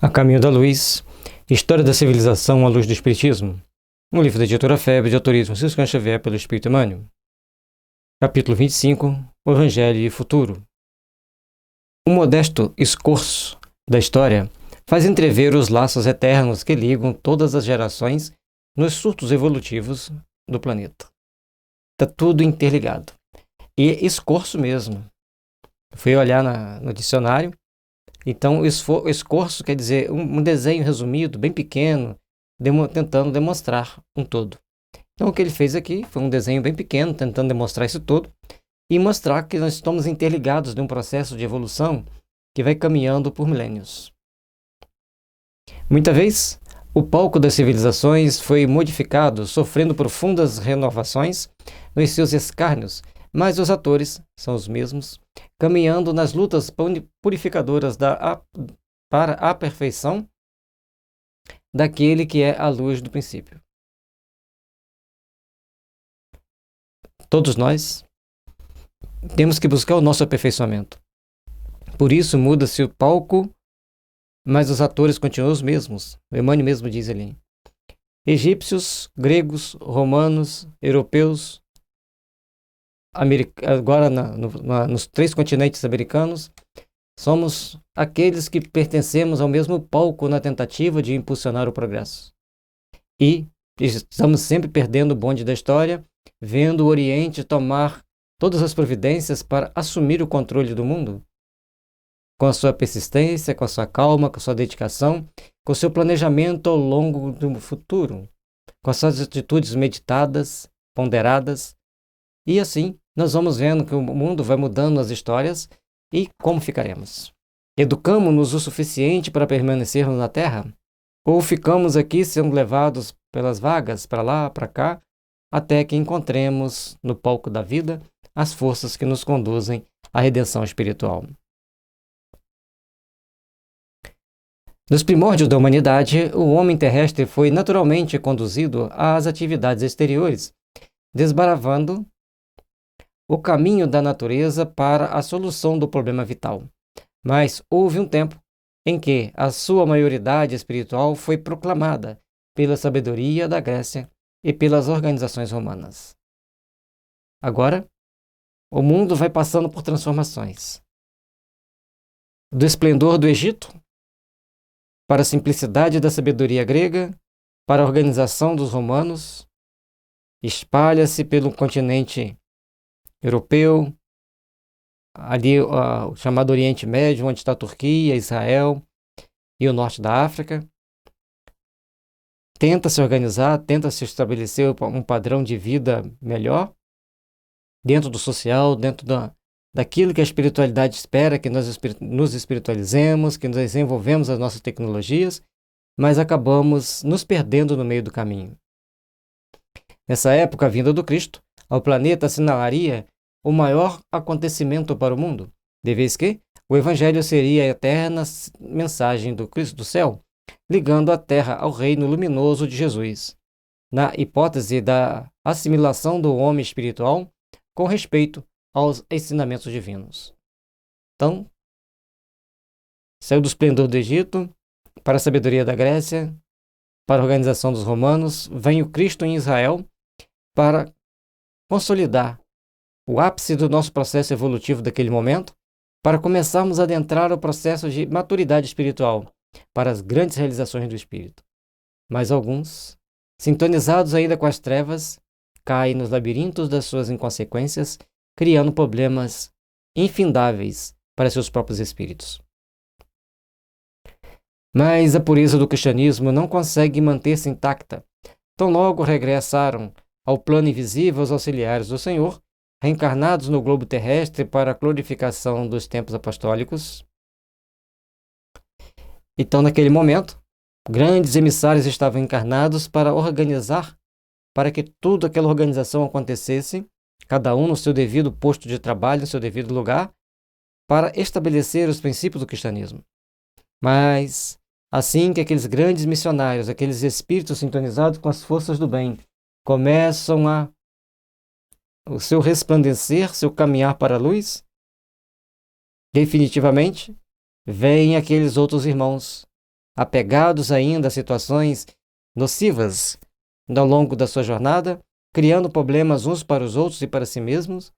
A Caminho da Luz, História da Civilização à Luz do Espiritismo, um livro da editora FEB de autoria de Francisco Xavier pelo Espírito Emmanuel. Capítulo 25, o Evangelho e o Futuro. Um modesto escorço da história faz entrever os laços eternos que ligam todas as gerações nos surtos evolutivos do planeta. Está tudo interligado. E escorço mesmo. Fui olhar no dicionário. Então, escorço quer dizer um desenho resumido, bem pequeno, tentando demonstrar um todo. Então, o que ele fez aqui foi um desenho bem pequeno, tentando demonstrar isso todo e mostrar que nós estamos interligados de um processo de evolução que vai caminhando por milênios. Muita vez, o palco das civilizações foi modificado, sofrendo profundas renovações nos seus escárnios, mas os atores são os mesmos, caminhando nas lutas purificadoras para a perfeição daquele que é a luz do princípio. Todos nós temos que buscar o nosso aperfeiçoamento. Por isso muda-se o palco, mas os atores continuam os mesmos. O Emmanuel mesmo diz ali. Egípcios, gregos, romanos, europeus, agora nos 3 continentes americanos, somos aqueles que pertencemos ao mesmo palco na tentativa de impulsionar o progresso. E estamos sempre perdendo o bonde da história, vendo o Oriente tomar todas as providências para assumir o controle do mundo, com a sua persistência, com a sua calma, com a sua dedicação, com o seu planejamento ao longo do futuro, com as suas atitudes meditadas, ponderadas. E assim, nós vamos vendo que o mundo vai mudando as histórias e como ficaremos. Educamos-nos o suficiente para permanecermos na Terra? Ou ficamos aqui sendo levados pelas vagas, para lá, para cá, até que encontremos no palco da vida as forças que nos conduzem à redenção espiritual? Nos primórdios da humanidade, o homem terrestre foi naturalmente conduzido às atividades exteriores, desbravando o caminho da natureza para a solução do problema vital. Mas houve um tempo em que a sua maioridade espiritual foi proclamada pela sabedoria da Grécia e pelas organizações romanas. Agora, o mundo vai passando por transformações. Do esplendor do Egito, para a simplicidade da sabedoria grega, para a organização dos romanos, espalha-se pelo continente europeu, ali o chamado Oriente Médio, onde está a Turquia, Israel e o norte da África. Tenta se organizar, tenta se estabelecer um padrão de vida melhor, dentro do social, dentro daquilo que a espiritualidade espera, que nós nos espiritualizemos, que nós desenvolvemos as nossas tecnologias, mas acabamos nos perdendo no meio do caminho. Nessa época, a vinda do Cristo ao planeta assinalaria o maior acontecimento para o mundo, de vez que o Evangelho seria a eterna mensagem do Cristo do céu, ligando a Terra ao reino luminoso de Jesus, na hipótese da assimilação do homem espiritual com respeito aos ensinamentos divinos. Então, saiu do esplendor do Egito para a sabedoria da Grécia, para a organização dos romanos, vem o Cristo em Israel para consolidar o ápice do nosso processo evolutivo daquele momento, para começarmos a adentrar o processo de maturidade espiritual, para as grandes realizações do Espírito. Mas alguns, sintonizados ainda com as trevas, caem nos labirintos das suas inconsequências, criando problemas infindáveis para seus próprios espíritos. Mas a pureza do cristianismo não consegue manter-se intacta. Tão logo regressaram ao plano invisível os auxiliares do Senhor, reencarnados no globo terrestre para a glorificação dos tempos apostólicos. Então, naquele momento, grandes emissários estavam encarnados para organizar, para que toda aquela organização acontecesse, cada um no seu devido posto de trabalho, no seu devido lugar, para estabelecer os princípios do cristianismo. Mas, assim que aqueles grandes missionários, aqueles espíritos sintonizados com as forças do bem, começam o seu resplandecer, seu caminhar para a luz, definitivamente, vêm aqueles outros irmãos apegados ainda a situações nocivas ao longo da sua jornada, criando problemas uns para os outros e para si mesmos,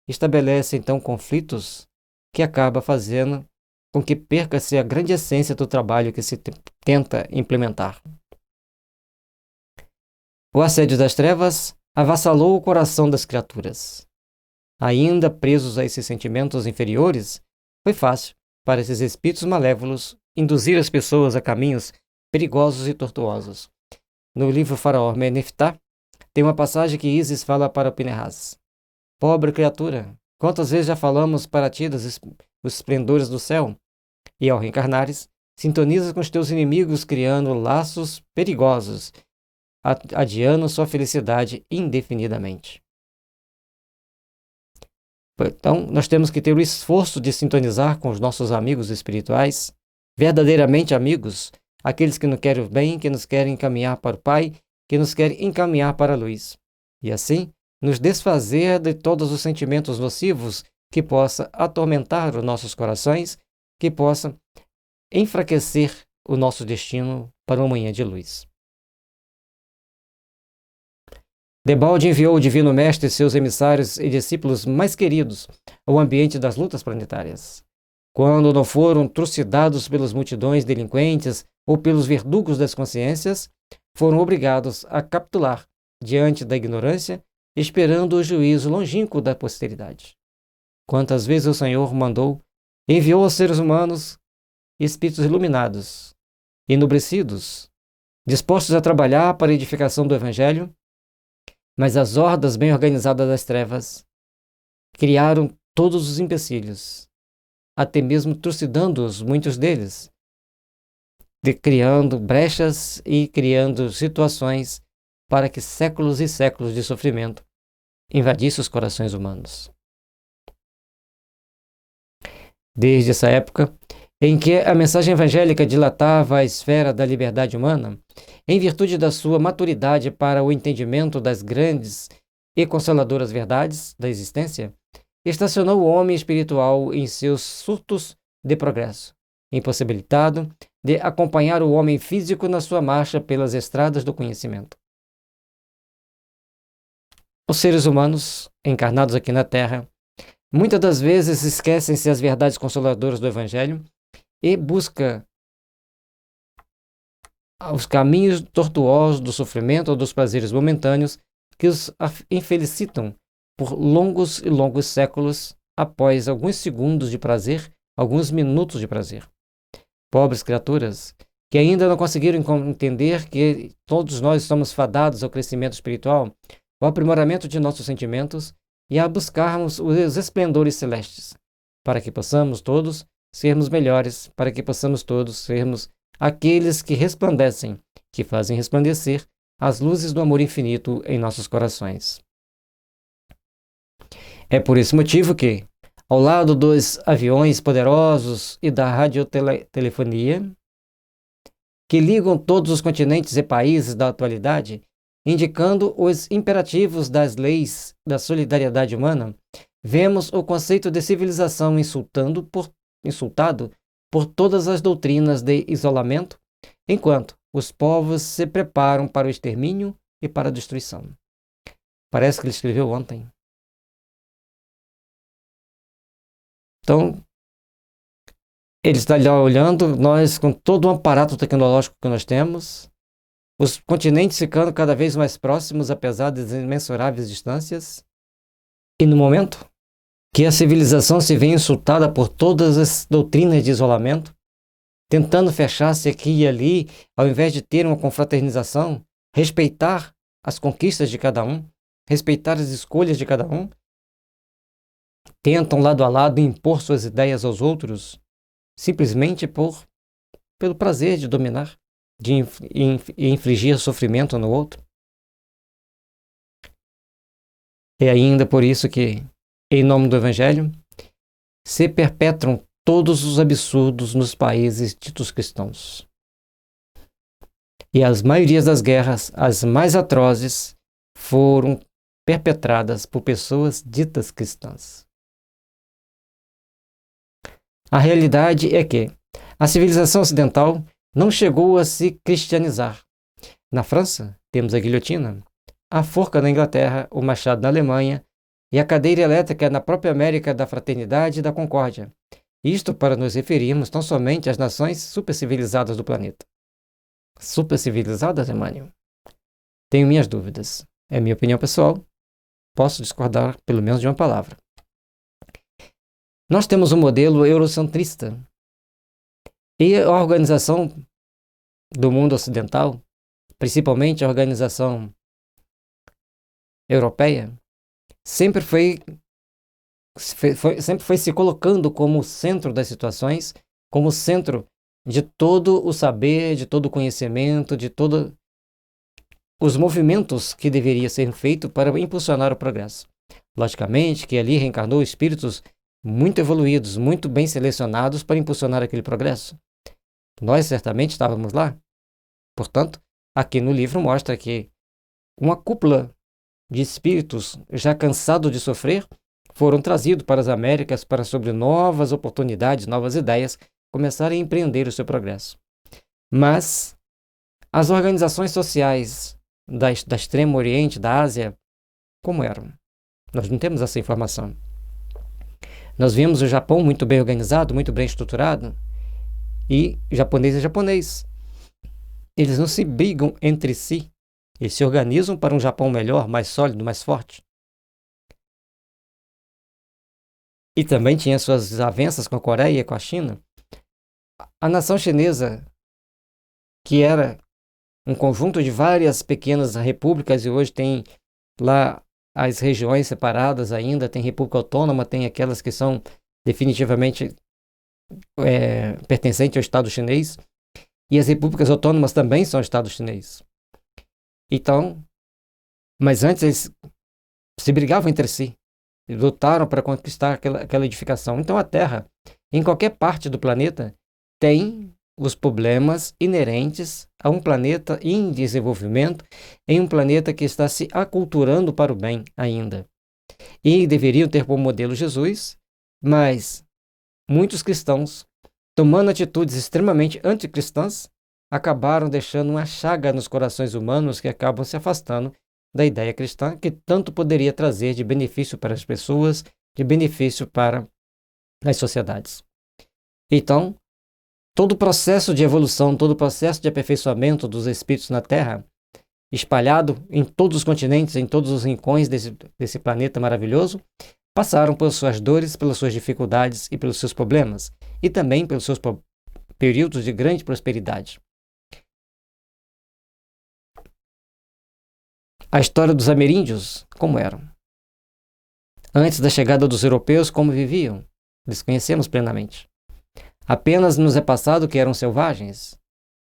estabelece então conflitos que acaba fazendo com que perca-se a grande essência do trabalho que se tenta implementar. O assédio das trevas avassalou o coração das criaturas. Ainda presos a esses sentimentos inferiores, foi fácil para esses espíritos malévolos induzir as pessoas a caminhos perigosos e tortuosos. No livro Faraó Meneftá, tem uma passagem que Isis fala para Pinehas: pobre criatura, quantas vezes já falamos para ti dos esplendores do céu? E ao reencarnares, sintonizas com os teus inimigos, criando laços perigosos, adiando sua felicidade indefinidamente. Então, nós temos que ter o esforço de sintonizar com os nossos amigos espirituais, verdadeiramente amigos, aqueles que nos querem o bem, que nos querem encaminhar para o Pai, que nos querem encaminhar para a luz. E assim, nos desfazer de todos os sentimentos nocivos que possa atormentar os nossos corações, que possa enfraquecer o nosso destino para uma manhã de luz. Debalde enviou o Divino Mestre seus emissários e discípulos mais queridos ao ambiente das lutas planetárias. Quando não foram trucidados pelas multidões delinquentes ou pelos verdugos das consciências, foram obrigados a capitular diante da ignorância, esperando o juízo longínquo da posteridade. Quantas vezes o Senhor enviou aos seres humanos espíritos iluminados, enobrecidos, dispostos a trabalhar para a edificação do Evangelho, mas as hordas bem organizadas das trevas criaram todos os empecilhos, até mesmo trucidando-os, muitos deles, criando brechas e criando situações para que séculos e séculos de sofrimento invadissem os corações humanos. Desde essa época, em que a mensagem evangélica dilatava a esfera da liberdade humana, em virtude da sua maturidade para o entendimento das grandes e consoladoras verdades da existência, estacionou o homem espiritual em seus surtos de progresso, impossibilitado de acompanhar o homem físico na sua marcha pelas estradas do conhecimento. Os seres humanos, encarnados aqui na Terra, muitas das vezes esquecem-se as verdades consoladoras do Evangelho e buscam os caminhos tortuosos do sofrimento ou dos prazeres momentâneos que os infelicitam por longos e longos séculos após alguns segundos de prazer, alguns minutos de prazer. Pobres criaturas que ainda não conseguiram entender que todos nós estamos fadados ao crescimento espiritual, ao aprimoramento de nossos sentimentos e a buscarmos os esplendores celestes, para que possamos todos sermos melhores, para que possamos todos sermos aqueles que resplandecem, que fazem resplandecer as luzes do amor infinito em nossos corações. É por esse motivo que, ao lado dos aviões poderosos e da radiotelefonia, que ligam todos os continentes e países da atualidade, indicando os imperativos das leis da solidariedade humana, vemos o conceito de civilização insultado por todas as doutrinas de isolamento, enquanto os povos se preparam para o extermínio e para a destruição. Parece que ele escreveu ontem. Então, ele está ali olhando, nós com todo o aparato tecnológico que nós temos, os continentes ficando cada vez mais próximos, apesar das imensuráveis distâncias, e no momento que a civilização se vê insultada por todas as doutrinas de isolamento, tentando fechar-se aqui e ali, ao invés de ter uma confraternização, respeitar as conquistas de cada um, respeitar as escolhas de cada um, tentam lado a lado impor suas ideias aos outros, simplesmente pelo prazer de dominar, de infligir sofrimento no outro. É ainda por isso que, em nome do Evangelho, se perpetram todos os absurdos nos países ditos cristãos. E as maiorias das guerras, as mais atrozes, foram perpetradas por pessoas ditas cristãs. A realidade é que a civilização ocidental não chegou a se cristianizar. Na França, temos a guilhotina, a forca na Inglaterra, o machado na Alemanha e a cadeira elétrica na própria América da Fraternidade e da Concórdia. Isto para nos referirmos tão somente às nações supercivilizadas do planeta. Supercivilizadas, Emmanuel? Tenho minhas dúvidas. É minha opinião pessoal. Posso discordar pelo menos de uma palavra. Nós temos um modelo eurocentrista. E a organização do mundo ocidental, principalmente a organização europeia, sempre foi se colocando como o centro das situações, como o centro de todo o saber, de todo o conhecimento, de todos os movimentos que deveriam ser feitos para impulsionar o progresso. Logicamente que ali reencarnou espíritos muito evoluídos, muito bem selecionados para impulsionar aquele progresso. Nós certamente estávamos lá. Portanto, aqui no livro mostra que uma cúpula de espíritos já cansados de sofrer foram trazidos para as Américas para, sobre novas oportunidades, novas ideias, começarem a empreender o seu progresso. Mas as organizações sociais da Extremo Oriente, da Ásia, como eram? Nós não temos essa informação. Nós vimos o Japão muito bem organizado, muito bem estruturado, e japonês é japonês. Eles não se brigam entre si, eles se organizam para um Japão melhor, mais sólido, mais forte. E também tinha suas desavenças com a Coreia e com a China. A nação chinesa, que era um conjunto de várias pequenas repúblicas, e hoje tem lá as regiões separadas ainda, tem república autônoma, tem aquelas que são definitivamente pertencentes ao Estado chinês, e as repúblicas autônomas também são Estado chinês. Então, mas antes eles se brigavam entre si, e lutaram para conquistar aquela edificação. Então a Terra, em qualquer parte do planeta, tem os problemas inerentes a um planeta em desenvolvimento, em um planeta que está se aculturando para o bem ainda. E deveriam ter como modelo Jesus, mas muitos cristãos, tomando atitudes extremamente anticristãs, acabaram deixando uma chaga nos corações humanos que acabam se afastando da ideia cristã, que tanto poderia trazer de benefício para as pessoas, de benefício para as sociedades. Então, todo o processo de evolução, todo o processo de aperfeiçoamento dos espíritos na Terra, espalhado em todos os continentes, em todos os rincões desse planeta maravilhoso, passaram por suas dores, pelas suas dificuldades e pelos seus problemas, e também pelos seus períodos de grande prosperidade. A história dos ameríndios, como eram? Antes da chegada dos europeus, como viviam? Desconhecemos plenamente. Apenas nos é passado que eram selvagens,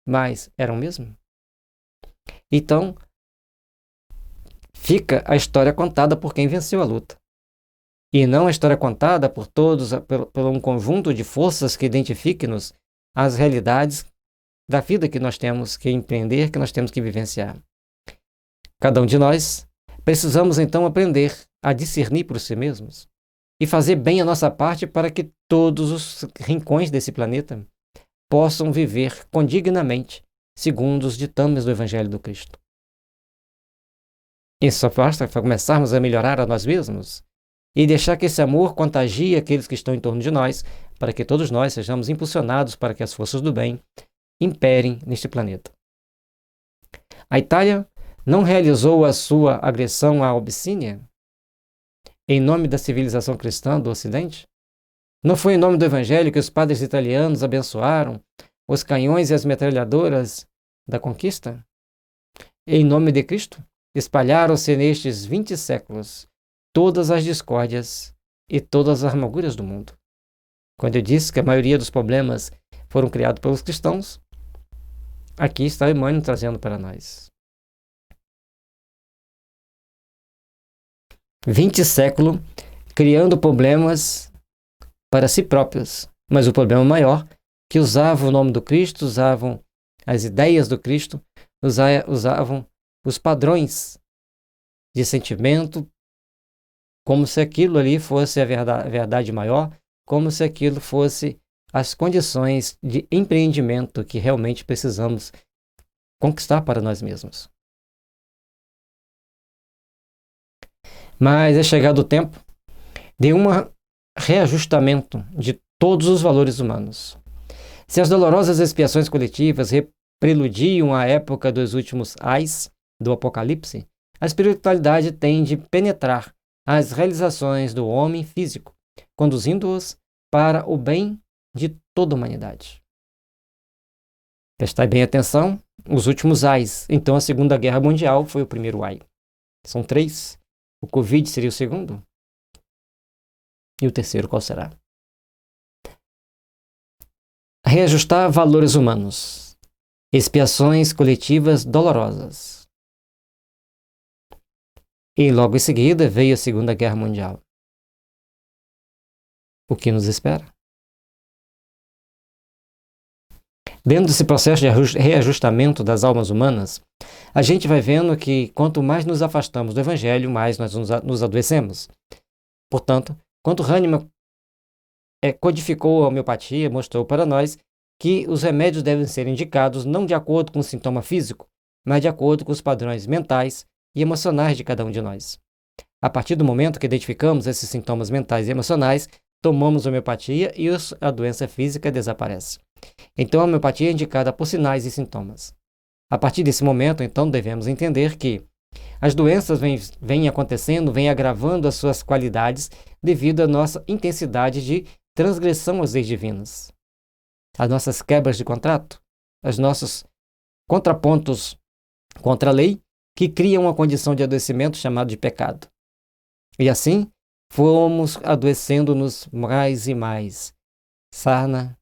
mas eram mesmo? Então, fica a história contada por quem venceu a luta. E não a história contada por todos, por um conjunto de forças que identifiquem-nos as realidades da vida que nós temos que empreender, que nós temos que vivenciar. Cada um de nós precisamos então aprender a discernir por si mesmos e fazer bem a nossa parte para que todos os rincões desse planeta possam viver condignamente, segundo os ditames do Evangelho do Cristo. Isso só basta para começarmos a melhorar a nós mesmos e deixar que esse amor contagie aqueles que estão em torno de nós, para que todos nós sejamos impulsionados para que as forças do bem imperem neste planeta. A Itália não realizou a sua agressão à Abissínia em nome da civilização cristã do Ocidente? Não foi em nome do Evangelho que os padres italianos abençoaram os canhões e as metralhadoras da conquista? Em nome de Cristo, espalharam-se nestes 20 séculos todas as discórdias e todas as amarguras do mundo. Quando eu disse que a maioria dos problemas foram criados pelos cristãos, aqui está Emmanuel trazendo para nós. 20 séculos criando problemas para si próprios, mas o problema maior, que usavam o nome do Cristo, usavam as ideias do Cristo, usavam os padrões de sentimento, como se aquilo ali fosse a verdade maior, como se aquilo fosse as condições de empreendimento que realmente precisamos conquistar para nós mesmos. Mas é chegado o tempo de um reajustamento de todos os valores humanos. Se as dolorosas expiações coletivas preludiam a época dos últimos ais do Apocalipse, a espiritualidade tem de penetrar as realizações do homem físico, conduzindo-os para o bem de toda a humanidade. Prestai bem atenção, os últimos ais. Então, a Segunda Guerra Mundial foi o primeiro ai. São 3. O Covid seria o segundo? E o terceiro qual será? Reajustar valores humanos. Expiações coletivas dolorosas. E logo em seguida veio a Segunda Guerra Mundial. O que nos espera? Dentro desse processo de reajustamento das almas humanas, a gente vai vendo que quanto mais nos afastamos do Evangelho, mais nós nos adoecemos. Portanto, quando Hahnemann codificou a homeopatia, mostrou para nós que os remédios devem ser indicados não de acordo com o sintoma físico, mas de acordo com os padrões mentais e emocionais de cada um de nós. A partir do momento que identificamos esses sintomas mentais e emocionais, tomamos homeopatia e a doença física desaparece. Então, a homeopatia é indicada por sinais e sintomas. A partir desse momento, então, devemos entender que as doenças vêm acontecendo, vêm agravando as suas qualidades devido à nossa intensidade de transgressão às leis divinas. As nossas quebras de contrato, os nossos contrapontos contra a lei, que criam uma condição de adoecimento chamada de pecado. E assim, fomos adoecendo-nos mais e mais. Sarna,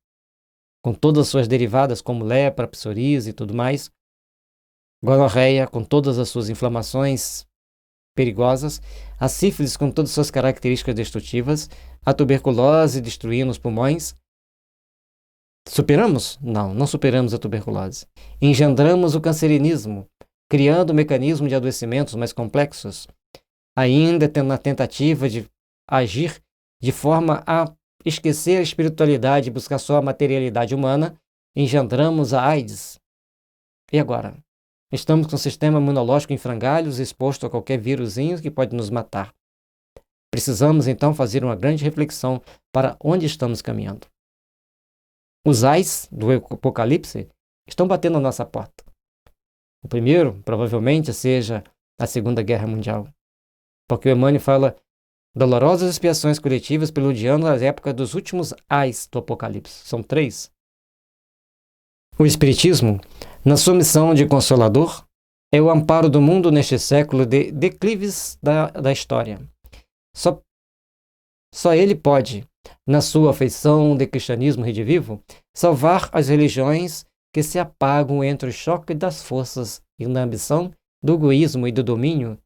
com todas as suas derivadas, como lepra, psoríase e tudo mais. Gonorreia, com todas as suas inflamações perigosas. A sífilis, com todas as suas características destrutivas. A tuberculose, destruindo os pulmões. Superamos? Não superamos a tuberculose. Engendramos o cancerinismo, criando um mecanismo de adoecimentos mais complexos. Ainda na tentativa de agir de forma a esquecer a espiritualidade e buscar só a materialidade humana, engendramos a AIDS. E agora? Estamos com o sistema imunológico em frangalhos, exposto a qualquer vírusinho que pode nos matar. Precisamos, então, fazer uma grande reflexão para onde estamos caminhando. Os ais do Apocalipse estão batendo na nossa porta. O primeiro, provavelmente, seja a Segunda Guerra Mundial. Porque o Emmanuel fala dolorosas expiações coletivas preludiando as épocas dos últimos ais do Apocalipse. São 3. O Espiritismo, na sua missão de consolador, é o amparo do mundo neste século de declives da história. Só ele pode, na sua afeição de cristianismo redivivo, salvar as religiões que se apagam entre o choque das forças e na ambição do egoísmo e do domínio,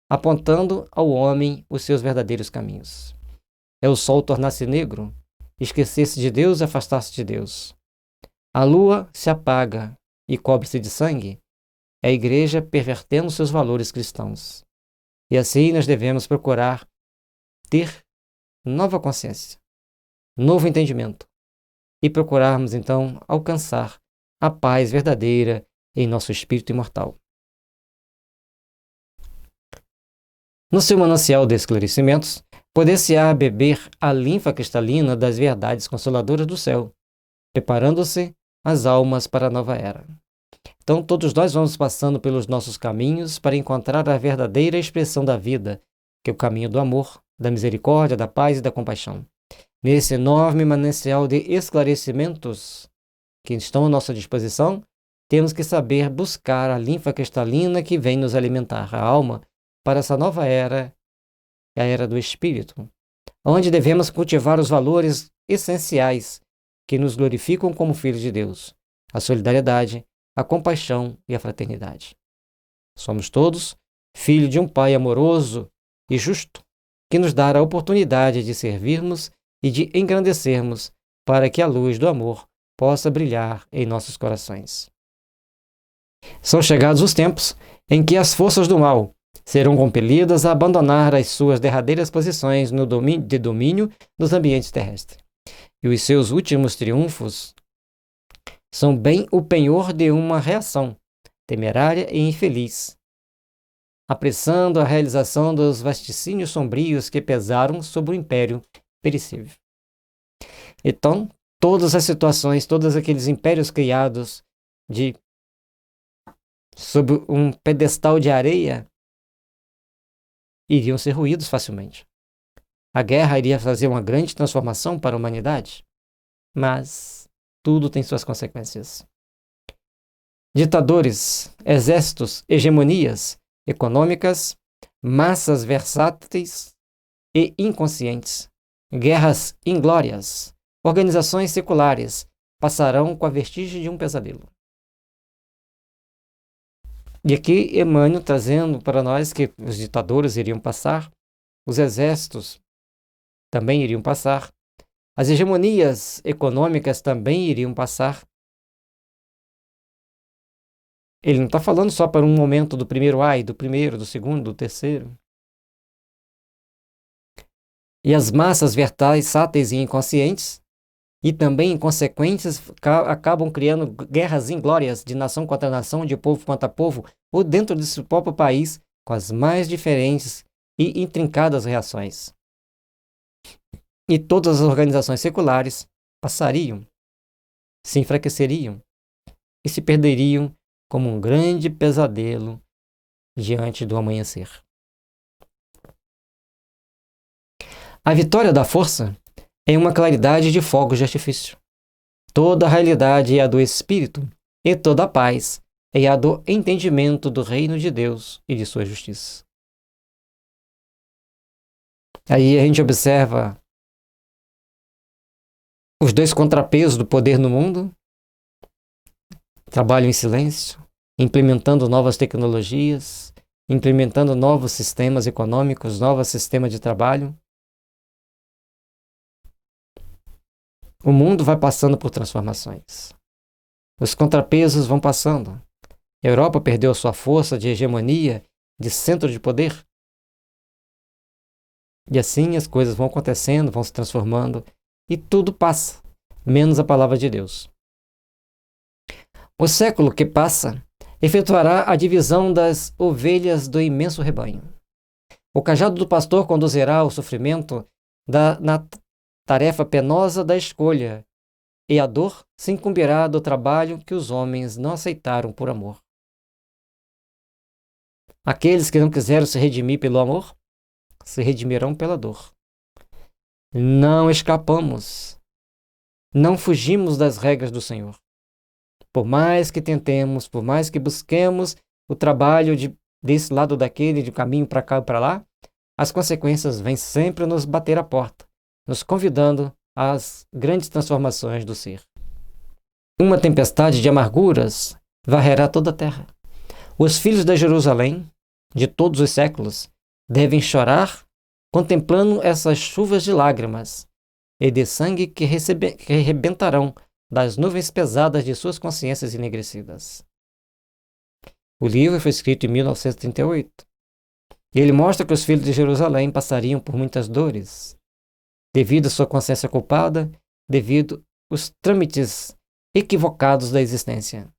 apontando ao homem os seus verdadeiros caminhos. É o sol tornar-se negro, esquecer-se de Deus e afastar-se de Deus. A lua se apaga e cobre-se de sangue, é a igreja pervertendo seus valores cristãos. E assim nós devemos procurar ter nova consciência, novo entendimento, e procurarmos então alcançar a paz verdadeira em nosso espírito imortal. No seu manancial de esclarecimentos, poder-se-á beber a linfa cristalina das verdades consoladoras do céu, preparando-se as almas para a nova era. Então, todos nós vamos passando pelos nossos caminhos para encontrar a verdadeira expressão da vida, que é o caminho do amor, da misericórdia, da paz e da compaixão. Nesse enorme manancial de esclarecimentos que estão à nossa disposição, temos que saber buscar a linfa cristalina que vem nos alimentar a alma para essa nova era, a era do Espírito, onde devemos cultivar os valores essenciais que nos glorificam como filhos de Deus, a solidariedade, a compaixão e a fraternidade. Somos todos filhos de um Pai amoroso e justo, que nos dá a oportunidade de servirmos e de engrandecermos para que a luz do amor possa brilhar em nossos corações. São chegados os tempos em que as forças do mal serão compelidas a abandonar as suas derradeiras posições de domínio dos ambientes terrestres. e os seus últimos triunfos são bem o penhor de uma reação temerária e infeliz, apressando a realização dos vaticínios sombrios que pesaram sobre o império perecível. Então, todas as situações, todos aqueles impérios criados sob um pedestal de areia iriam ser ruídos facilmente. A guerra iria fazer uma grande transformação para a humanidade, mas tudo tem suas consequências. Ditadores, exércitos, hegemonias econômicas, massas versáteis e inconscientes, guerras inglórias, organizações seculares passarão com a vestígio de um pesadelo. E aqui Emmanuel trazendo para nós que os ditadores iriam passar, os exércitos também iriam passar, as hegemonias econômicas também iriam passar. Ele não está falando só para um momento do primeiro ai, do primeiro, do segundo, do terceiro. E as massas versáteis e inconscientes, e também inconsequentes, acabam criando guerras inglórias de nação contra nação, de povo contra povo, ou dentro de seu próprio país, com as mais diferentes e intrincadas reações. E todas as organizações seculares passariam, se enfraqueceriam e se perderiam como um grande pesadelo diante do amanhecer. A vitória da força é uma claridade de fogos de artifício. Toda a realidade é a do Espírito, e toda a paz é a do entendimento do reino de Deus e de sua justiça. Aí a gente observa os dois contrapesos do poder no mundo: trabalho em silêncio, implementando novas tecnologias, implementando novos sistemas econômicos, novos sistemas de trabalho. O mundo vai passando por transformações. Os contrapesos vão passando. A Europa perdeu sua força de hegemonia, de centro de poder. E assim as coisas vão acontecendo, vão se transformando, e tudo passa, menos a palavra de Deus. O século que passa efetuará a divisão das ovelhas do imenso rebanho. O cajado do pastor conduzirá o sofrimento na tarefa penosa da escolha, e a dor se incumbirá do trabalho que os homens não aceitaram por amor. Aqueles que não quiseram se redimir pelo amor, se redimirão pela dor. Não escapamos, não fugimos das regras do Senhor. Por mais que tentemos, por mais que busquemos o trabalho desse lado daquele, de caminho para cá e para lá, as consequências vêm sempre nos bater à porta, nos convidando às grandes transformações do ser. Uma tempestade de amarguras varrerá toda a terra. Os filhos de Jerusalém, de todos os séculos, devem chorar contemplando essas chuvas de lágrimas e de sangue que rebentarão das nuvens pesadas de suas consciências enegrecidas. O livro foi escrito em 1938. E ele mostra que os filhos de Jerusalém passariam por muitas dores, devido à sua consciência culpada, devido aos trâmites equivocados da existência.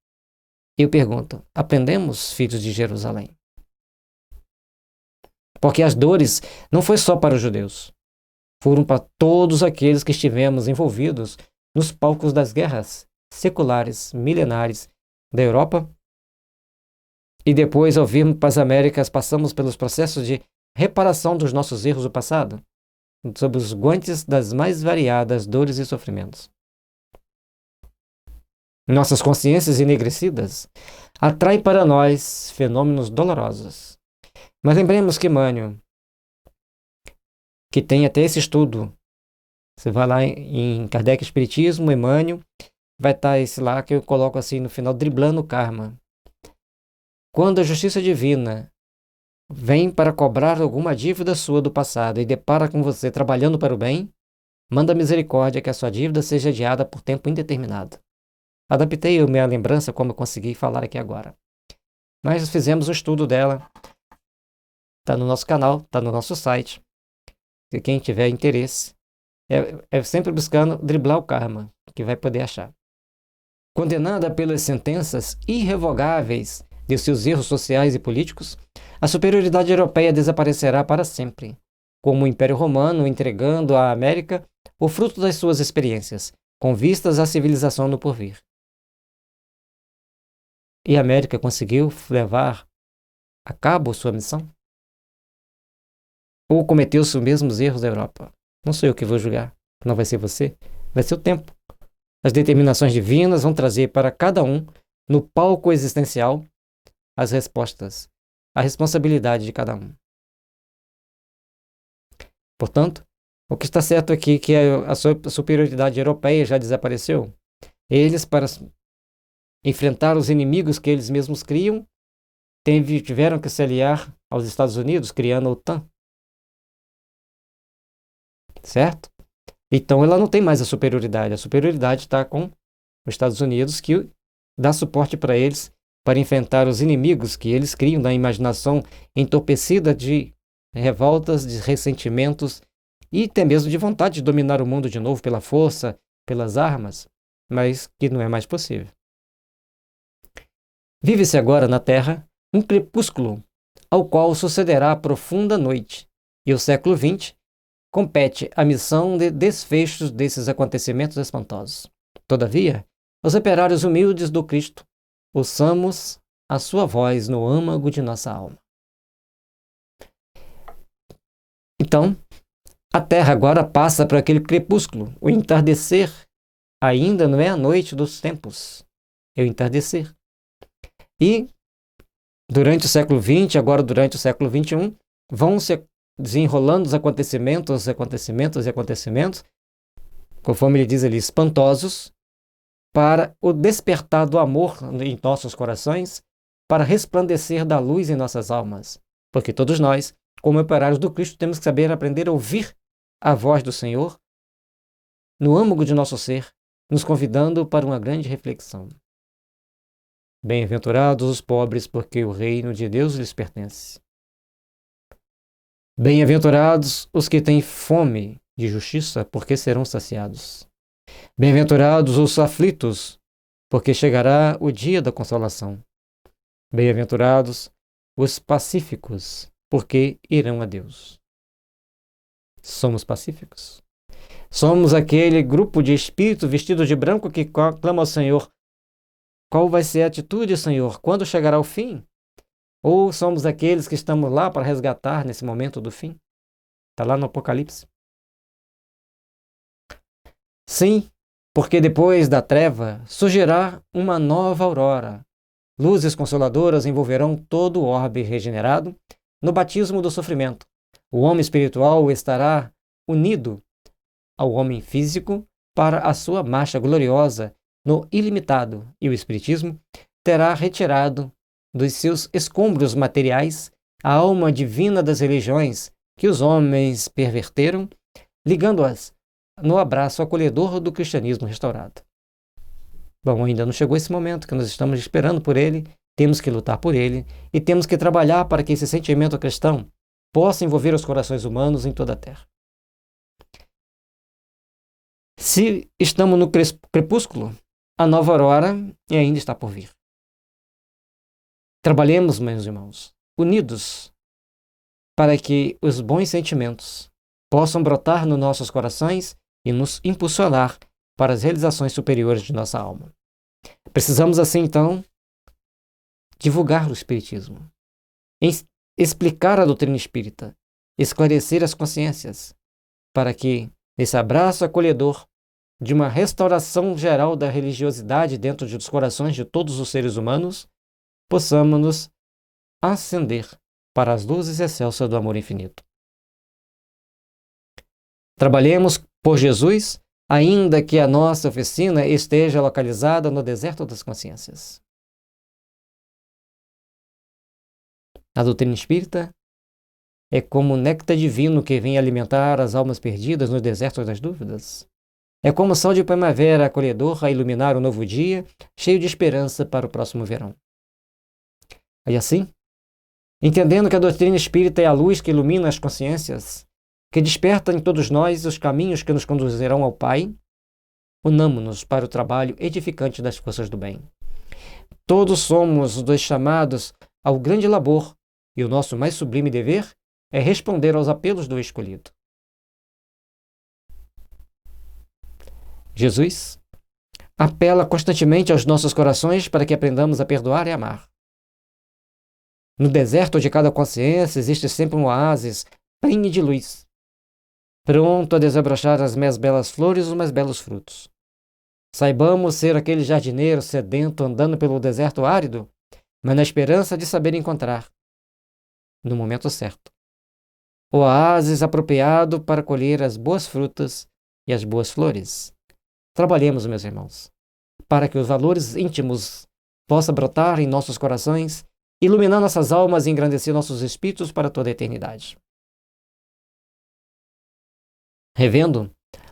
Eu pergunto, aprendemos, filhos de Jerusalém? Porque as dores não foi só para os judeus, foram para todos aqueles que estivemos envolvidos nos palcos das guerras seculares, milenares da Europa. E depois, ao virmos para as Américas, passamos pelos processos de reparação dos nossos erros do passado, sob os guantes das mais variadas dores e sofrimentos. Nossas consciências enegrecidas atraem para nós fenômenos dolorosos. Mas lembremos que Emmanuel, que tem até esse estudo, você vai lá em Kardec Espiritismo, Emmanuel, vai estar esse lá que eu coloco assim no final, driblando o karma. Quando a justiça divina vem para cobrar alguma dívida sua do passado e depara com você trabalhando para o bem, manda misericórdia que a sua dívida seja adiada por tempo indeterminado. Adaptei a minha lembrança como eu consegui falar aqui agora. Mas fizemos um estudo dela. Está no nosso canal, está no nosso site. Se quem tiver interesse, é sempre buscando driblar o karma, que vai poder achar. Condenada pelas sentenças irrevogáveis de seus erros sociais e políticos, a superioridade europeia desaparecerá para sempre, como o Império Romano entregando à América o fruto das suas experiências, com vistas à civilização no porvir. E a América conseguiu levar a cabo sua missão? Ou cometeu os mesmos erros da Europa? Não sou eu que vou julgar, não vai ser você, vai ser o tempo. As determinações divinas vão trazer para cada um, no palco existencial, as respostas, a responsabilidade de cada um. Portanto, o que está certo aqui é que a superioridade europeia já desapareceu. Eles, para enfrentar os inimigos que eles mesmos criam, tiveram que se aliar aos Estados Unidos, criando a OTAN. Certo? Então ela não tem mais a superioridade está com os Estados Unidos, que dá suporte para eles para enfrentar os inimigos que eles criam da imaginação entorpecida de revoltas, de ressentimentos e até mesmo de vontade de dominar o mundo de novo pela força, pelas armas, mas que não é mais possível. Vive-se agora na Terra um crepúsculo, ao qual sucederá a profunda noite, e o século XX compete a missão de desfechos desses acontecimentos espantosos. Todavia, os operários humildes do Cristo, ouçamos a sua voz no âmago de nossa alma. Então, a Terra agora passa por aquele crepúsculo, o entardecer. Ainda não é a noite dos tempos, é o entardecer. E, durante o século XX, agora durante o século XXI, vão se desenrolando os acontecimentos, conforme ele diz ali, espantosos, para o despertar do amor em nossos corações, para resplandecer da luz em nossas almas. Porque todos nós, como operários do Cristo, temos que saber aprender a ouvir a voz do Senhor no âmago de nosso ser, nos convidando para uma grande reflexão. Bem-aventurados os pobres, porque o reino de Deus lhes pertence. Bem-aventurados os que têm fome de justiça, porque serão saciados. Bem-aventurados os aflitos, porque chegará o dia da consolação. Bem-aventurados os pacíficos, porque irão a Deus. Somos pacíficos? Somos aquele grupo de espírito vestido de branco que clama ao Senhor: qual vai ser a atitude, Senhor? Quando chegará o fim? Ou somos aqueles que estamos lá para resgatar nesse momento do fim? Está lá no Apocalipse. Sim, porque depois da treva surgirá uma nova aurora. Luzes consoladoras envolverão todo o orbe regenerado no batismo do sofrimento. O homem espiritual estará unido ao homem físico para a sua marcha gloriosa no ilimitado, e o Espiritismo terá retirado dos seus escombros materiais a alma divina das religiões que os homens perverteram, ligando-as no abraço acolhedor do cristianismo restaurado. Bom, ainda não chegou esse momento que nós estamos esperando por ele, temos que lutar por ele e temos que trabalhar para que esse sentimento cristão possa envolver os corações humanos em toda a terra. Se estamos no crepúsculo, a nova aurora ainda está por vir. Trabalhemos, meus irmãos, unidos, para que os bons sentimentos possam brotar nos nossos corações e nos impulsionar para as realizações superiores de nossa alma. Precisamos, assim, então, divulgar o Espiritismo, explicar a doutrina espírita, esclarecer as consciências, para que, nesse abraço acolhedor de uma restauração geral da religiosidade dentro dos corações de todos os seres humanos, possamos nos ascender para as luzes excelsas do amor infinito. Trabalhemos por Jesus, ainda que a nossa oficina esteja localizada no deserto das consciências. A doutrina espírita é como o néctar divino que vem alimentar as almas perdidas no deserto das dúvidas. É como o sol de primavera acolhedor a iluminar um novo dia, cheio de esperança para o próximo verão. E assim, entendendo que a doutrina espírita é a luz que ilumina as consciências, que desperta em todos nós os caminhos que nos conduzirão ao Pai, unamo-nos para o trabalho edificante das forças do bem. Todos somos dos chamados ao grande labor, e o nosso mais sublime dever é responder aos apelos do escolhido. Jesus apela constantemente aos nossos corações para que aprendamos a perdoar e amar. No deserto de cada consciência existe sempre um oásis prene de luz, pronto a desabrochar as mais belas flores e os mais belos frutos. Saibamos ser aquele jardineiro sedento andando pelo deserto árido, mas na esperança de saber encontrar, no momento certo, o oásis apropriado para colher as boas frutas e as boas flores. Trabalhemos, meus irmãos, para que os valores íntimos possam brotar em nossos corações, iluminar nossas almas e engrandecer nossos espíritos para toda a eternidade. Revendo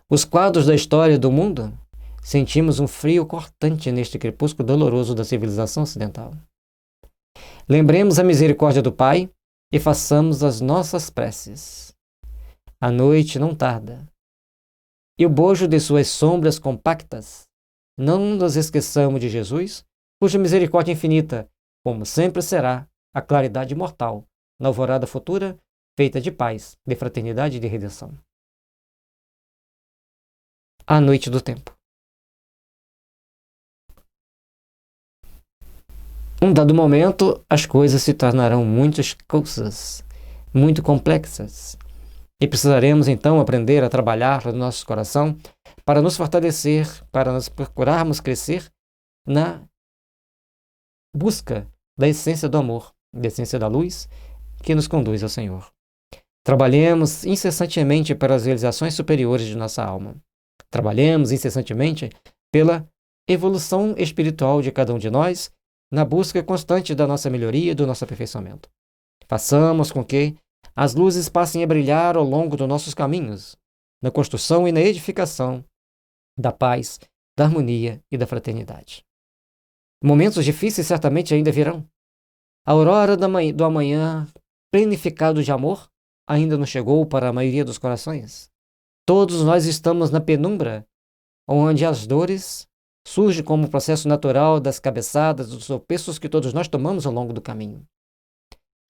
os quadros da história do mundo, sentimos um frio cortante neste crepúsculo doloroso da civilização ocidental. Lembremos a misericórdia do Pai e façamos as nossas preces. A noite não tarda, e o bojo de suas sombras compactas. Não nos esqueçamos de Jesus, cuja misericórdia infinita, como sempre será, a claridade imortal, na alvorada futura, feita de paz, de fraternidade e de redenção. A noite do tempo. Um dado momento, as coisas se tornarão muito escusas, muito complexas, e precisaremos então aprender a trabalhar no nosso coração para nos fortalecer, para nos procurarmos crescer na busca da essência do amor, da essência da luz que nos conduz ao Senhor. Trabalhemos incessantemente para as realizações superiores de nossa alma. Trabalhemos incessantemente pela evolução espiritual de cada um de nós, na busca constante da nossa melhoria e do nosso aperfeiçoamento. Façamos com que as luzes passem a brilhar ao longo dos nossos caminhos, na construção e na edificação da paz, da harmonia e da fraternidade. Momentos difíceis certamente ainda virão. A aurora do amanhã, plenificado de amor, ainda não chegou para a maioria dos corações. Todos nós estamos na penumbra, onde as dores surgem como processo natural das cabeçadas, dos tropeços que todos nós tomamos ao longo do caminho.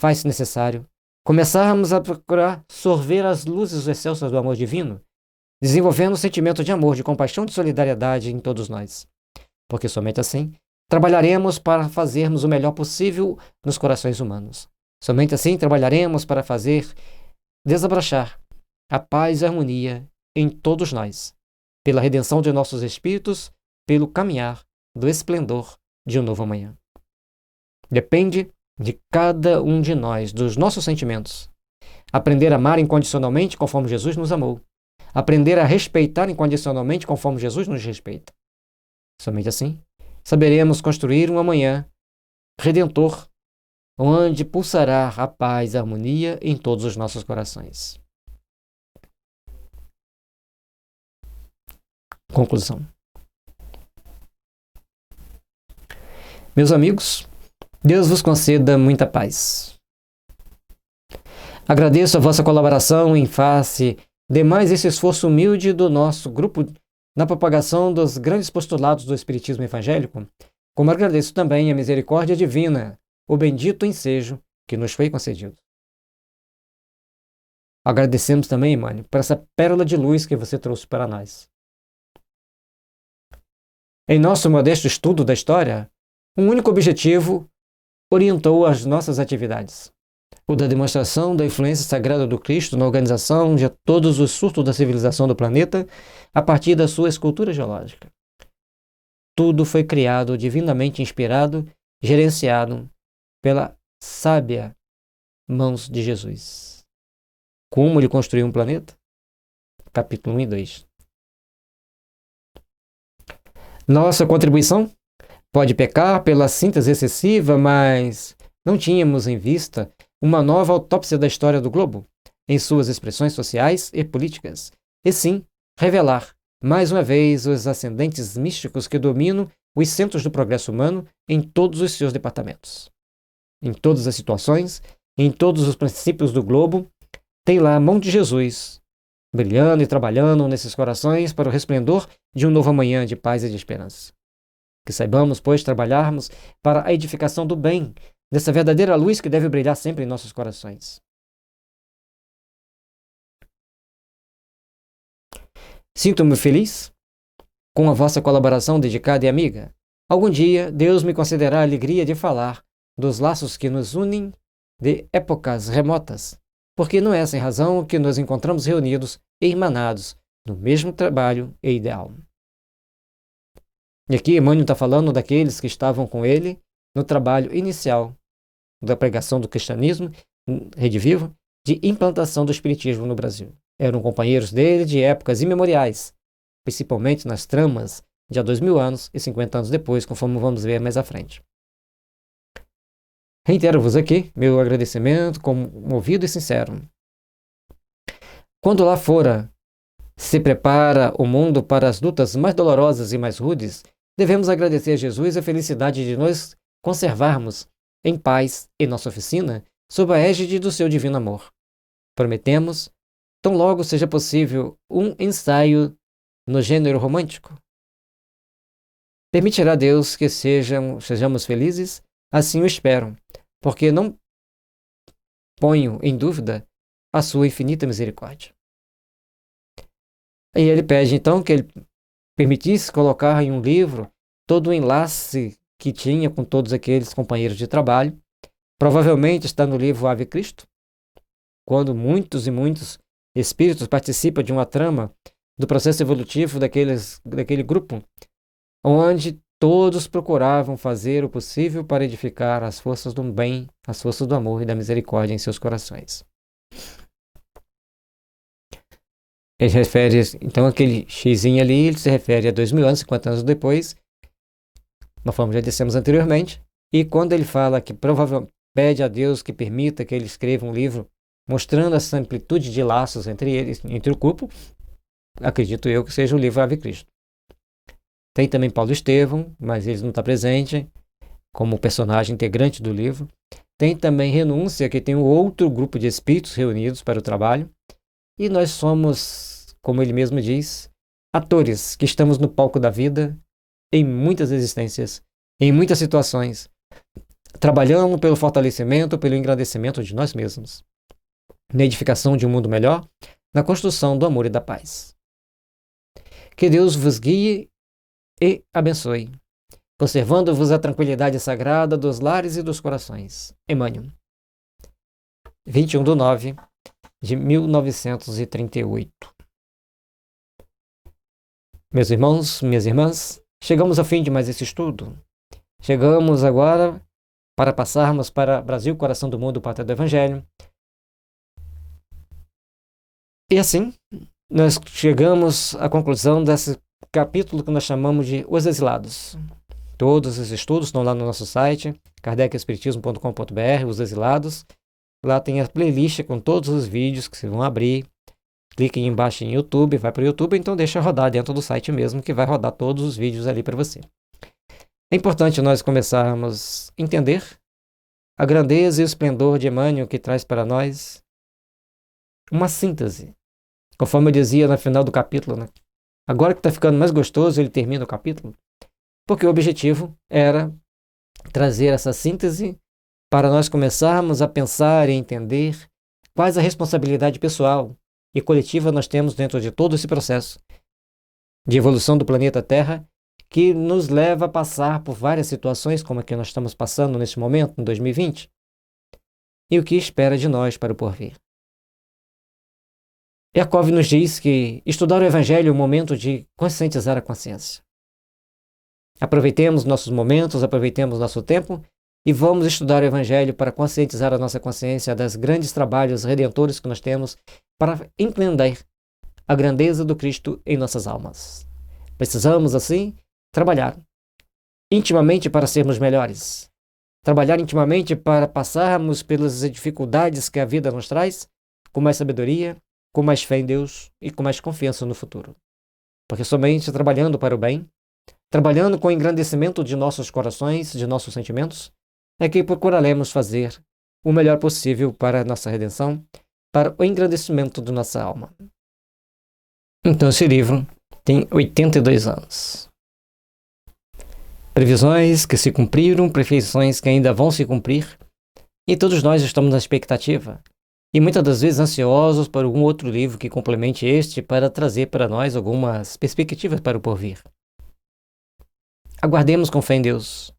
Faz-se necessário começarmos a procurar sorver as luzes excelsas do amor divino, desenvolvendo um sentimento de amor, de compaixão, de solidariedade em todos nós. Porque somente assim trabalharemos para fazermos o melhor possível nos corações humanos. Somente assim trabalharemos para fazer desabrochar a paz e a harmonia em todos nós, pela redenção de nossos espíritos, pelo caminhar do esplendor de um novo amanhã. Depende de cada um de nós, dos nossos sentimentos. Aprender a amar incondicionalmente conforme Jesus nos amou. Aprender a respeitar incondicionalmente conforme Jesus nos respeita. Somente assim saberemos construir um amanhã redentor, onde pulsará a paz e a harmonia em todos os nossos corações. Conclusão. Meus amigos, Deus vos conceda muita paz. Agradeço a vossa colaboração em face de mais esse esforço humilde do nosso grupo na propagação dos grandes postulados do Espiritismo evangélico, como agradeço também a misericórdia divina, o bendito ensejo que nos foi concedido. Agradecemos também, Emmanuel, por essa pérola de luz que você trouxe para nós. Em nosso modesto estudo da história, um único objetivo orientou as nossas atividades: o da demonstração da influência sagrada do Cristo na organização de todos os surtos da civilização do planeta a partir da sua escultura geológica. Tudo foi criado, divinamente inspirado, gerenciado pela sábia mãos de Jesus. Como ele construiu um planeta? Capítulo 1 e 2. Nossa contribuição? Pode pecar pela síntese excessiva, mas não tínhamos em vista uma nova autópsia da história do globo, em suas expressões sociais e políticas, e sim revelar, mais uma vez, os ascendentes místicos que dominam os centros do progresso humano em todos os seus departamentos. Em todas as situações, em todos os princípios do globo, tem lá a mão de Jesus, brilhando e trabalhando nesses corações para o resplendor de um novo amanhã de paz e de esperança. Que saibamos, pois, trabalharmos para a edificação do bem, dessa verdadeira luz que deve brilhar sempre em nossos corações. Sinto-me feliz com a vossa colaboração dedicada e amiga. Algum dia, Deus me concederá a alegria de falar dos laços que nos unem de épocas remotas, porque não é sem razão que nos encontramos reunidos e irmanados no mesmo trabalho e ideal. E aqui Emmanuel está falando daqueles que estavam com ele no trabalho inicial da pregação do cristianismo, Rede Viva, de implantação do espiritismo no Brasil. Eram companheiros dele de épocas imemoriais, principalmente nas tramas de há 2000 anos e 50 anos depois, conforme vamos ver mais à frente. Reitero-vos aqui meu agradecimento comovido e sincero. Quando lá fora se prepara o mundo para as lutas mais dolorosas e mais rudes, devemos agradecer a Jesus a felicidade de nos conservarmos em paz em nossa oficina, sob a égide do seu divino amor. Prometemos, tão logo seja possível, um ensaio no gênero romântico. Permitirá Deus que sejamos felizes? Assim o espero, porque não ponho em dúvida a sua infinita misericórdia. E ele pede então que ele permitisse colocar em um livro todo o enlace que tinha com todos aqueles companheiros de trabalho. Provavelmente está no livro Ave Cristo, quando muitos e muitos espíritos participam de uma trama do processo evolutivo daquele grupo, onde todos procuravam fazer o possível para edificar as forças do bem, as forças do amor e da misericórdia em seus corações. Ele refere, então, aquele xizinho ali, ele se refere a 2000 anos, 50 anos depois, uma forma que já dissemos anteriormente, e quando ele fala que provavelmente pede a Deus que permita que ele escreva um livro mostrando essa amplitude de laços entre eles, entre o grupo, acredito eu que seja o livro Ave Cristo. Tem também Paulo Estevão, mas ele não está presente como personagem integrante do livro. Tem também Renúncia, que tem um outro grupo de espíritos reunidos para o trabalho. E nós somos, como ele mesmo diz, atores que estamos no palco da vida em muitas existências, em muitas situações, trabalhando pelo fortalecimento, pelo engrandecimento de nós mesmos, na edificação de um mundo melhor, na construção do amor e da paz. Que Deus vos guie e abençoe, conservando-vos a tranquilidade sagrada dos lares e dos corações. Emmanuel, 21/9 de 1938. Meus irmãos, minhas irmãs, chegamos ao fim de mais esse estudo. Chegamos agora para passarmos para Brasil, coração do mundo, pátria do Evangelho. E assim, nós chegamos à conclusão desse capítulo que nós chamamos de Os Exilados. Todos os estudos estão lá no nosso site, kardecespiritismo.com.br, Os Exilados. Lá tem a playlist com todos os vídeos que vocês vão abrir. Cliquem embaixo em YouTube, vai para o YouTube, então deixa rodar dentro do site mesmo, que vai rodar todos os vídeos ali para você. É importante nós começarmos a entender a grandeza e o esplendor de Emmanuel, que traz para nós uma síntese. Conforme eu dizia no final do capítulo, né? Agora que está ficando mais gostoso, ele termina o capítulo, porque o objetivo era trazer essa síntese para nós começarmos a pensar e entender quais a responsabilidade pessoal e coletiva nós temos dentro de todo esse processo de evolução do planeta Terra, que nos leva a passar por várias situações como a que nós estamos passando neste momento, em 2020, e o que espera de nós para o porvir. Yakov nos diz que estudar o Evangelho é um momento de conscientizar a consciência. Aproveitemos nossos momentos, aproveitemos nosso tempo e vamos estudar o Evangelho para conscientizar a nossa consciência dos grandes trabalhos redentores que nós temos para entender a grandeza do Cristo em nossas almas. Precisamos, assim, trabalhar intimamente para sermos melhores. Trabalhar intimamente para passarmos pelas dificuldades que a vida nos traz com mais sabedoria, com mais fé em Deus e com mais confiança no futuro. Porque somente trabalhando para o bem, trabalhando com o engrandecimento de nossos corações, de nossos sentimentos, é que procuraremos fazer o melhor possível para a nossa redenção, para o engrandecimento de nossa alma. Então, esse livro tem 82 anos. Previsões que se cumpriram, perfeições que ainda vão se cumprir, e todos nós estamos na expectativa, e muitas das vezes ansiosos por algum outro livro que complemente este para trazer para nós algumas perspectivas para o porvir. Aguardemos com fé em Deus.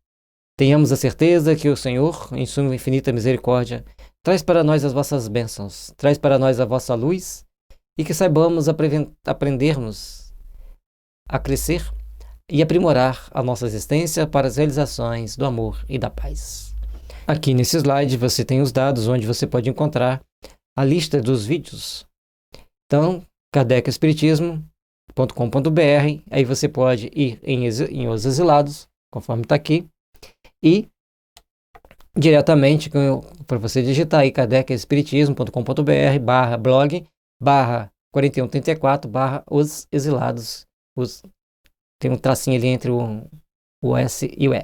Tenhamos a certeza que o Senhor, em sua infinita misericórdia, traz para nós as vossas bênçãos, traz para nós a vossa luz, e que saibamos aprendermos a crescer e aprimorar a nossa existência para as realizações do amor e da paz. Aqui nesse slide você tem os dados onde você pode encontrar a lista dos vídeos. Então, kardecespiritismo.com.br, aí você pode ir em Os Exilados, conforme está aqui, e diretamente para você digitar aí kardecespiritismo.com.br/blog 4134 /Os Exilados. Tem um tracinho ali entre o S e o E.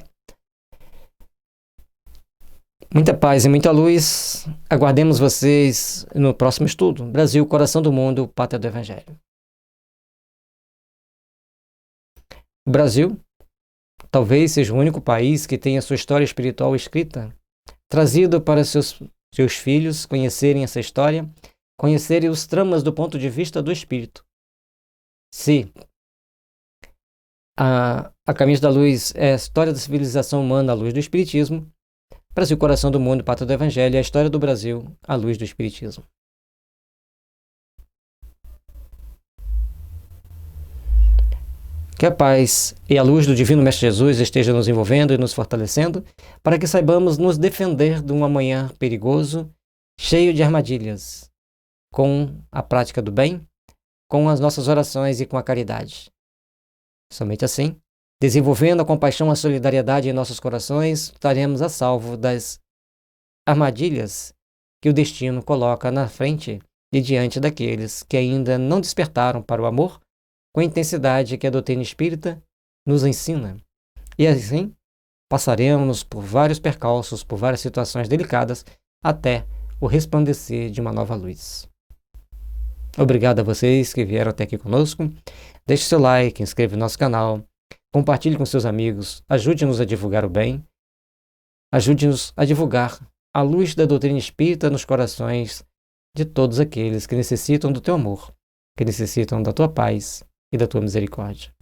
Muita paz e muita luz. Aguardemos vocês no próximo estudo. Brasil, coração do mundo, pátria do Evangelho. O Brasil talvez seja o único país que tenha sua história espiritual escrita, trazida para seus filhos conhecerem essa história, conhecerem os tramas do ponto de vista do espírito. Se a Caminhos da Luz é a história da civilização humana à luz do espiritismo, Brasil, coração do mundo, pátria do Evangelho é a história do Brasil à luz do espiritismo. Que a paz e a luz do Divino Mestre Jesus esteja nos envolvendo e nos fortalecendo, para que saibamos nos defender de um amanhã perigoso, cheio de armadilhas, com a prática do bem, com as nossas orações e com a caridade. Somente assim, desenvolvendo a compaixão e a solidariedade em nossos corações, estaremos a salvo das armadilhas que o destino coloca na frente e diante daqueles que ainda não despertaram para o amor com a intensidade que a doutrina espírita nos ensina. E assim, passaremos por vários percalços, por várias situações delicadas, até o resplandecer de uma nova luz. Obrigado a vocês que vieram até aqui conosco. Deixe seu like, inscreva no nosso canal, compartilhe com seus amigos, ajude-nos a divulgar o bem, ajude-nos a divulgar a luz da doutrina espírita nos corações de todos aqueles que necessitam do teu amor, que necessitam da tua paz e da tua misericórdia.